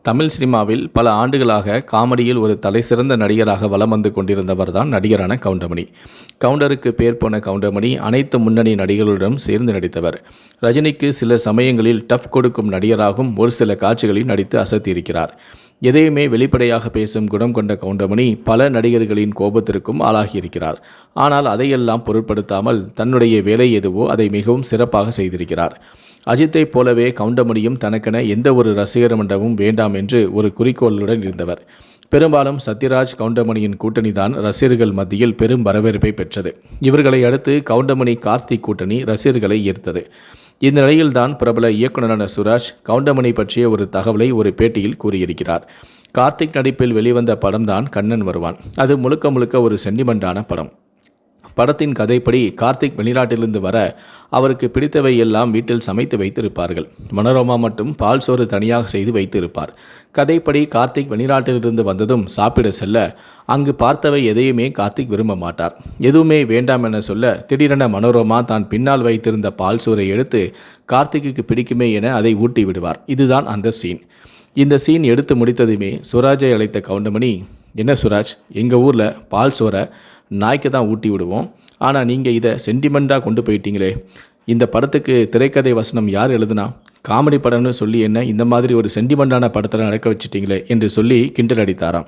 தமிழ் சினிமாவில் பல ஆண்டுகளாக காமெடியில் ஒரு தலைசிறந்த நடிகராக வலம் வந்து கொண்டிருந்தவர் தான் நடிகரான கவுண்டமணி. கவுண்டருக்கு பேர் போன கவுண்டமணி அனைத்து முன்னணி நடிகர்களுடன் சேர்ந்து நடித்தவர். ரஜினிக்கு சில சமயங்களில் டஃப் கொடுக்கும் நடிகராகவும் ஒரு சில காட்சிகளில் நடித்து அசத்தியிருக்கிறார். எதையுமே வெளிப்படையாக பேசும் குணம் கொண்ட கவுண்டமணி பல நடிகர்களின் கோபத்திற்கும் ஆளாகியிருக்கிறார். ஆனால் அதையெல்லாம் பொருட்படுத்தாமல் தன்னுடைய வேலை எதுவோ அதை மிகவும் சிறப்பாக செய்திருக்கிறார். அஜித்தை போலவே கவுண்டமணியும் தனக்கென எந்த ஒரு ரசிகர் மண்டபமும் வேண்டாம் என்று ஒரு குறிக்கோளுடன் இருந்தவர். பெரும்பாலும் சத்யராஜ் கவுண்டமணியின் கூட்டணிதான் ரசிகர்கள் மத்தியில் பெரும் வரவேற்பை பெற்றது. இவர்களை அடுத்து கவுண்டமணி கார்த்திக் கூட்டணி ரசிகர்களை ஈர்த்தது. இந்த நிலையில்தான் பிரபல இயக்குனரான சுராஜ் கவுண்டமணி பற்றிய ஒரு தகவலை ஒரு பேட்டியில் கூறியிருக்கிறார். கார்த்திக் நடிப்பில் வெளிவந்த படம்தான் கண்ணன் வருவான். அது முழுக்க முழுக்க ஒரு சென்டிமெண்டான படம். படத்தின் கதைப்படி கார்த்திக் வெளிநாட்டிலிருந்து வர அவருக்கு பிடித்தவை எல்லாம் வீட்டில் சமைத்து வைத்திருப்பார்கள். மனோரமா மட்டும் பால் சோறு தனியாக செய்து வைத்திருப்பார். கதைப்படி கார்த்திக் வெளிநாட்டிலிருந்து வந்ததும் சாப்பிட செல்ல அங்கு பார்த்தவை எதையுமே கார்த்திக் விரும்ப மாட்டார். எதுவுமே வேண்டாம் என சொல்ல திடீரென மனோரமா தான் பின்னால் வைத்திருந்த பால் சோறை எடுத்து கார்த்திக்கு பிடிக்குமே என அதை ஊட்டி விடுவார். இதுதான் அந்த சீன். இந்த சீன் எடுத்து முடித்ததுமே சுராஜை அழைத்த கவுண்டமணி, என்ன சுராஜ், எங்கள் ஊரில் பால் சோறை நாய்க்கு தான் ஊட்டி விடுவோம், ஆனால் நீங்கள் இதை சென்டிமெண்ட்டாக கொண்டு போயிட்டீங்களே, இந்த படத்துக்கு திரைக்கதை வசனம் யார் எழுதுனா, காமெடி படம்னு சொல்லி என்ன இந்த மாதிரி ஒரு சென்டிமெண்டான படத்தில் நடக்க வச்சிட்டீங்களே என்று சொல்லி கிண்டல் அடித்தாராம்.